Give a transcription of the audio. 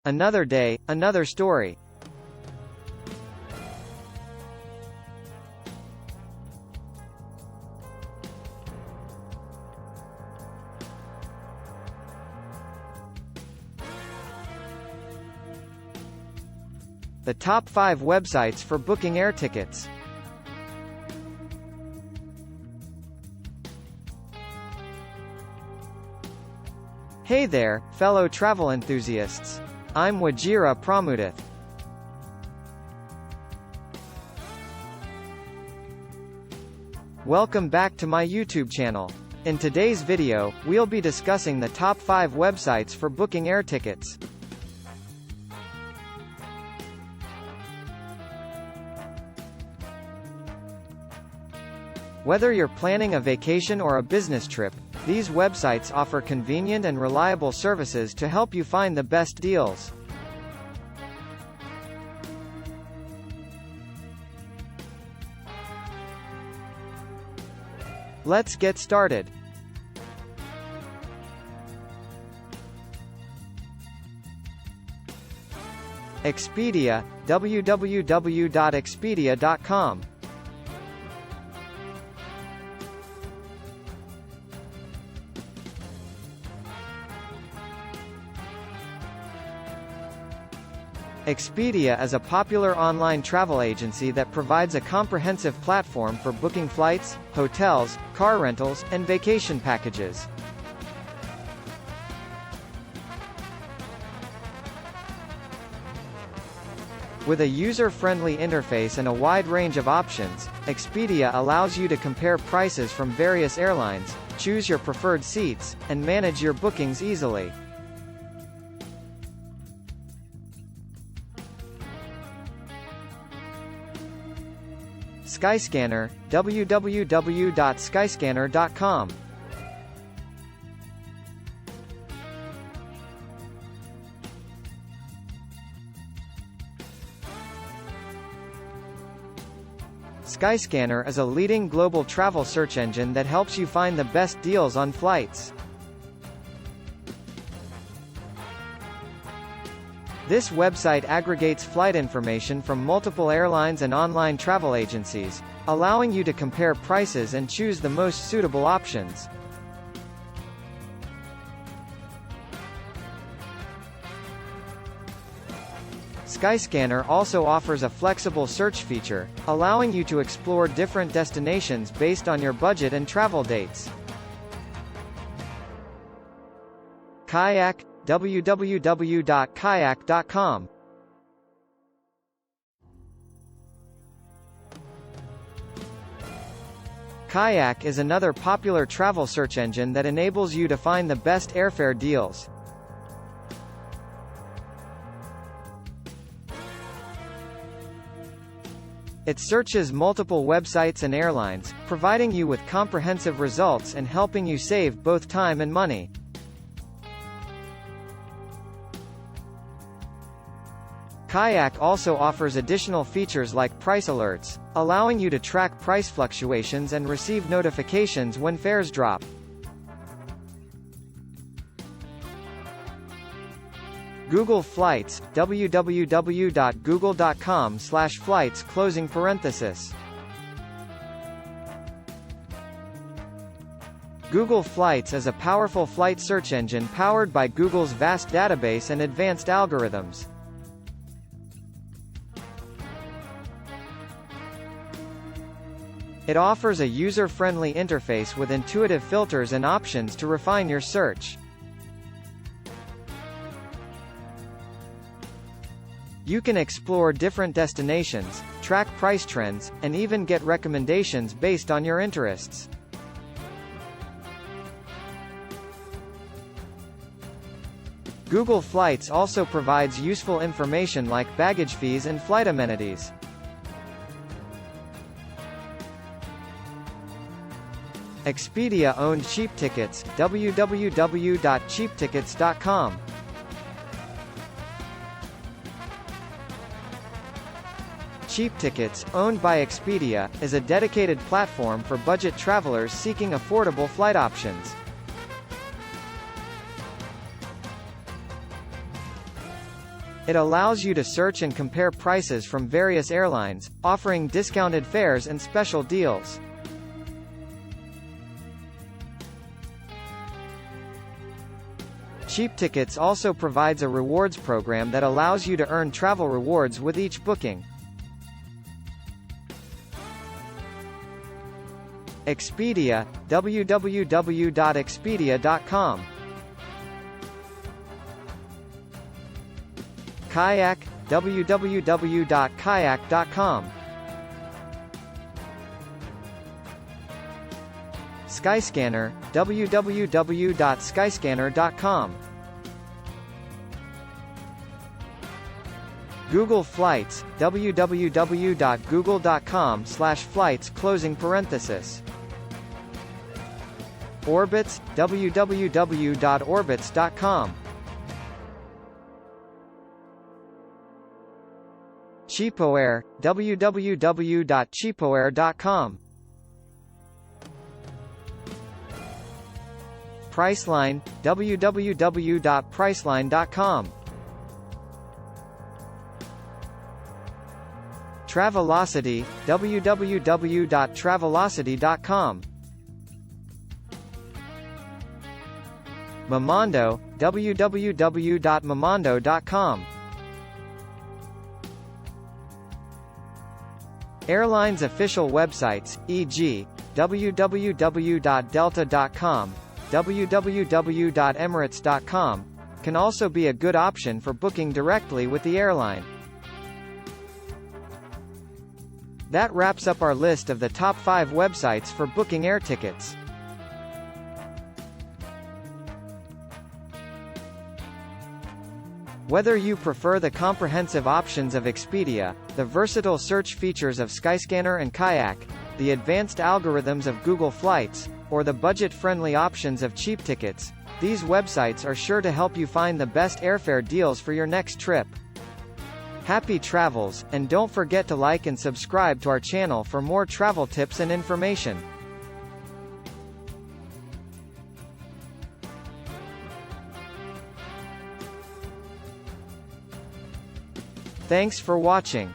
Another day, another story. The top 5 websites for booking air tickets. Hey there, fellow travel enthusiasts. I'm Wajira Pramudith. Welcome back to my YouTube channel. In today's video, we'll be discussing the top 5 websites for booking air tickets. Whether you're planning a vacation or a business trip, these websites offer convenient and reliable services to help you find the best deals. Let's get started. Expedia, www.expedia.com. Expedia is a popular online travel agency that provides a comprehensive platform for booking flights, hotels, car rentals, and vacation packages. With a user-friendly interface and a wide range of options, Expedia allows you to compare prices from various airlines, choose your preferred seats, and manage your bookings easily. Skyscanner, www.skyscanner.com. Skyscanner is a leading global travel search engine that helps you find the best deals on flights. This website aggregates flight information from multiple airlines and online travel agencies, allowing you to compare prices and choose the most suitable options. Skyscanner also offers a flexible search feature, allowing you to explore different destinations based on your budget and travel dates. Kayak, www.kayak.com. Kayak is another popular travel search engine that enables you to find the best airfare deals. It searches multiple websites and airlines, providing you with comprehensive results and helping you save both time and money. Kayak also offers additional features like price alerts, allowing you to track price fluctuations and receive notifications when fares drop. Google Flights, www.google.com/flights. Google Flights is a powerful flight search engine powered by Google's vast database and advanced algorithms. It offers a user-friendly interface with intuitive filters and options to refine your search. You can explore different destinations, track price trends, and even get recommendations based on your interests. Google Flights also provides useful information like baggage fees and flight amenities. Expedia-owned cheap tickets, www.cheaptickets.com. Cheap Tickets, owned by Expedia, is a dedicated platform for budget travelers seeking affordable flight options. It allows you to search and compare prices from various airlines, offering discounted fares and special deals. Cheap Tickets also provides a rewards program that allows you to earn travel rewards with each booking. Expedia, www.expedia.com. Kayak, www.kayak.com. Skyscanner, www.skyscanner.com. Google Flights, www.google.com/flights. Orbitz, www.orbitz.com. CheapoAir, www.cheapoair.com. Priceline, www.priceline.com. Travelocity, www.travelocity.com. Momondo, www.momondo.com. Airlines official websites, e.g., www.delta.com, www.emirates.com, can also be a good option for booking directly with the airline. That wraps up our list of the top 5 websites for booking air tickets. Whether you prefer the comprehensive options of Expedia, the versatile search features of Skyscanner and Kayak, the advanced algorithms of Google Flights, or the budget-friendly options of Cheap Tickets, these websites are sure to help you find the best airfare deals for your next trip. Happy travels, and don't forget to like and subscribe to our channel for more travel tips and information. Thanks for watching.